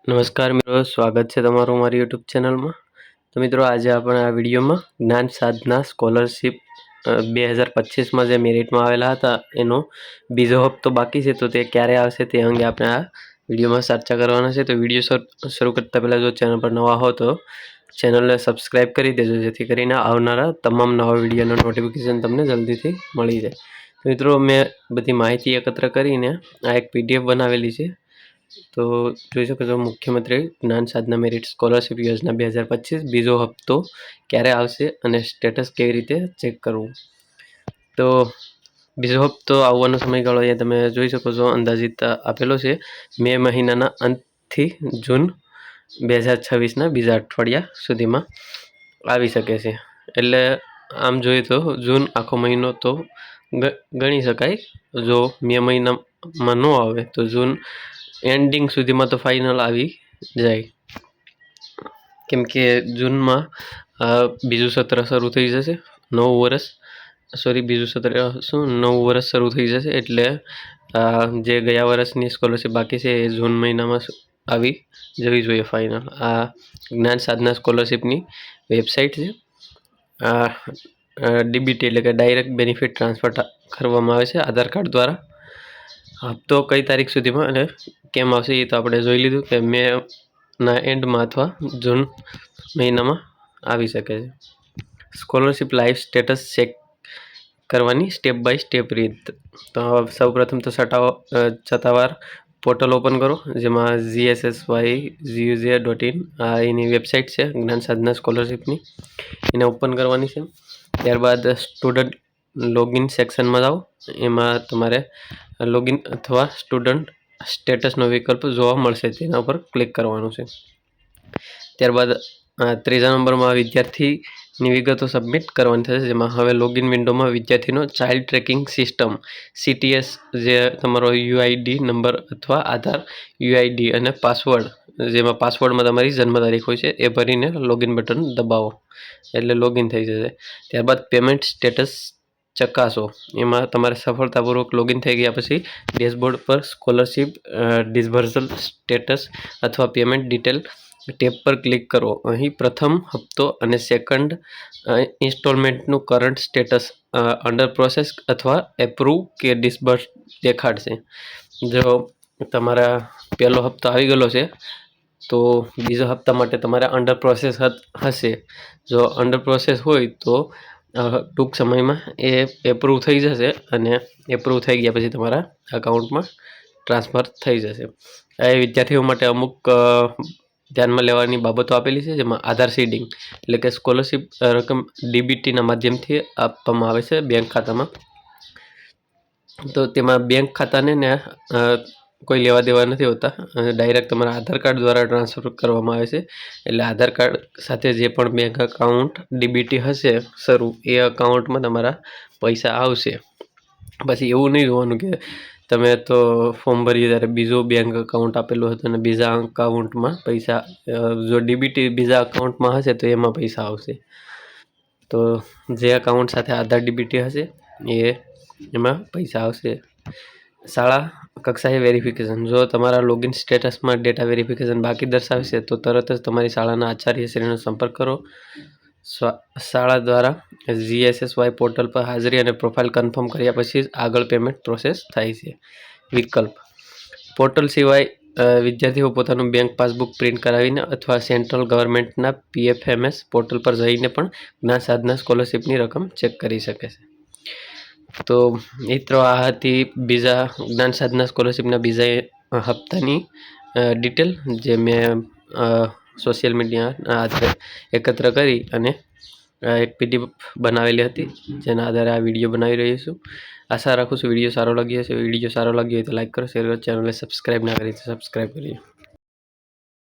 નમસ્કાર મિત્રો, સ્વાગત છે તમારું મારી યુટ્યુબ ચેનલમાં। તો મિત્રો, આજે આપણે આ વિડીયોમાં જ્ઞાન સાધના સ્કોલરશિપ 2025માં જે મેરિટમાં આવેલા હતા એનો બીજો હપ્તો બાકી છે, તો તે ક્યારે આવશે તે અંગે આપણે આ વિડીયોમાં ચર્ચા કરવાના છે। તો વિડીયો શરૂ કરતાં પહેલાં જો ચેનલ પર નવા હો તો ચેનલને સબસ્ક્રાઈબ કરી દેજો, જેથી કરીને આવનારા તમામ નવા વિડીયોના નોટિફિકેશન તમને જલ્દીથી મળી જાય। તો મિત્રો, મેં બધી માહિતી એકત્ર કરીને આ એક PDF બનાવેલી છે। તો જોઈ શકો છો, મુખ્યમંત્રી જ્ઞાન સાધના મેરિટ સ્કોલરશિપ યોજના 2025 બીજો હપ્તો ક્યારે આવશે અને સ્ટેટસ કેવી રીતે ચેક કરવું। તો બીજો હપ્તો આવવાનો સમયગાળો અહીંયા તમે જોઈ શકો છો, અંદાજિત આપેલો છે મે મહિનાના અંતથી જૂન 2026ના બીજા અઠવાડિયા સુધીમાં આવી શકે છે। એટલે આમ જોઈએ તો જૂન આખો મહિનો તો ગણી શકાય। જો મે મહિનામાં ન આવે તો જૂન એન્ડિંગ સુધીમાં તો ફાઇનલ આવી જાય, કેમ કે જૂનમાં બીજું સત્ર શરૂ થઈ જશે। બીજું સત્ર નવું વર્ષ શરૂ થઈ જશે, એટલે જે ગયા વર્ષની સ્કોલરશિપ બાકી છે એ જૂન મહિનામાં આવી જવી જોઈએ ફાઇનલ। આ જ્ઞાન સાધના સ્કોલરશિપની વેબસાઇટ છે। ડીબીટી એટલે કે ડાયરેક્ટ બેનિફિટ ટ્રાન્સફર કરવામાં આવે છે આધાર કાર્ડ દ્વારા। હપ્તો કઈ તારીખ સુધીમાં અને કેમ આવશે એ તો આપણે જોઈ લીધું કે મેના એન્ડમાં અથવા જૂન મહિનામાં આવી શકે છે। સ્કોલરશિપ લાઈફ સ્ટેટસ ચેક કરવાની સ્ટેપ બાય સ્ટેપ રીત। તો સૌપ્રથમ તો સત્તાવાર પોર્ટલ ઓપન કરો, જેમાં GSSYGUJ.in એની વેબસાઇટ છે જ્ઞાન સાધના સ્કોલરશિપની, એને ઓપન કરવાની છે। ત્યારબાદ સ્ટુડન્ટ લોગિન સેક્શનમાં જાઓ, એમાં તમારે લોગિન અથવા સ્ટુડન્ટ સ્ટેટસનો વિકલ્પ જોવા મળશે, તેના ઉપર ક્લિક કરવાનું છે। ત્યારબાદ ત્રીજા નંબરમાં વિદ્યાર્થીની વિગતો સબમિટ કરવાની થશે, જેમાં હવે લોગિન વિન્ડોમાં વિદ્યાર્થીનો ચાઇલ્ડ ટ્રેકિંગ સિસ્ટમ CTS, જે તમારો UID નંબર અથવા આધાર UID અને પાસવર્ડ, જેમાં પાસવર્ડમાં તમારી જન્મ તારીખ હોય છે, એ ભરીને લોગિન બટન દબાવો એટલે લોગિન થઈ જશે। ત્યારબાદ પેમેન્ટ સ્ટેટસ ચકાસો, એમાં તમારે સફળતાપૂર્વક લોગિન થઈ ગયા પછી ડેશબોર્ડ પર સ્કોલરશિપ ડિસબર્સલ સ્ટેટસ અથવા પેમેન્ટ ડિટેલ ટેબ પર ક્લિક કરો। અહીં પ્રથમ હપ્તો અને સેકન્ડ ઇન્સ્ટોલમેન્ટનું કરંટ સ્ટેટસ અંડર પ્રોસેસ અથવા એપ્રુવ કે ડિસબર્સ દેખાડશે। જો તમારા પહેલો હપ્તો આવી ગયેલો છે તો બીજા હપ્તા માટે તમારે અંડર પ્રોસેસ હશે। જો અંડર પ્રોસેસ હોય તો ટૂંક સમયમાં એ એપ્રુવ થઈ જશે, અને એપ્રુવ થઈ ગયા પછી તમારા અકાઉન્ટમાં ટ્રાન્સફર થઈ જશે। એ વિદ્યાર્થીઓ માટે અમુક ધ્યાનમાં લેવાની બાબતો આપેલી છે, જેમાં આધાર સીડિંગ એટલે કે સ્કોલરશિપ રકમ ડીબીટીના માધ્યમથી આપવામાં આવે છે બેંક ખાતામાં। તો તેમાં બેંક ખાતાને ને કોઈ લેવા દેવા નથી હોતા, ડાયરેક્ટ તમારા આધાર કાર્ડ દ્વારા ટ્રાન્સફર કરવામાં આવે છે। એટલે આધાર કાર્ડ સાથે જે પણ બેંક અકાઉન્ટ ડીબીટી હશે શરૂ, એ અકાઉન્ટમાં તમારા પૈસા આવશે। પછી એવું નહીં જોવાનું કે તમે તો ફોર્મ ભરીએ ત્યારે બીજો બેંક અકાઉન્ટ આપેલું હતું અને બીજા અકાઉન્ટમાં પૈસા, જો ડીબીટી બીજા અકાઉન્ટમાં હશે તો એમાં પૈસા આવશે। તો જે અકાઉન્ટ સાથે આધાર ડીબીટી હશે એમાં પૈસા આવશે। શાળા કક્ષાએ વેરિફિકેશન, જો તમારા લોગિન સ્ટેટસમાં ડેટા વેરિફિકેશન બાકી દર્શાવશે તો તરત જ તમારી શાળાના આચાર્યશ્રીનો સંપર્ક કરો। શાળા દ્વારા GSSY પોર્ટલ પર હાજરી અને પ્રોફાઇલ કન્ફર્મ કર્યા પછી આગળ પેમેન્ટ પ્રોસેસ થાય છે। વિકલ્પ પોર્ટલ સિવાય વિદ્યાર્થીઓ પોતાનું બેંક પાસબુક પ્રિન્ટ કરાવીને અથવા સેન્ટ્રલ ગવર્મેન્ટના PFMS પોર્ટલ પર જઈને પણ જ્ઞાન સાધના સ્કોલરશિપની રકમ ચેક કરી શકે છે। તો મિત્રો, આ હતી બીજા જ્ઞાન સાધના સ્કોલરશિપના બીજા હપ્તાની ડિટેલ, જે મેં સોશિયલ મીડિયાના આધારે એકત્ર કરી અને એક PDF બનાવેલી હતી, જેના આધારે આ વિડીયો બનાવી રહ્યો છું। આશા રાખું છું વિડીયો સારો લાગ્યો હશે। વિડીયો સારો લાગ્યો હોય તો લાઈક કરો, શેર કરો, ચેનલને સબસ્ક્રાઈબ ના કરી તો સબસ્ક્રાઈબ કરીએ।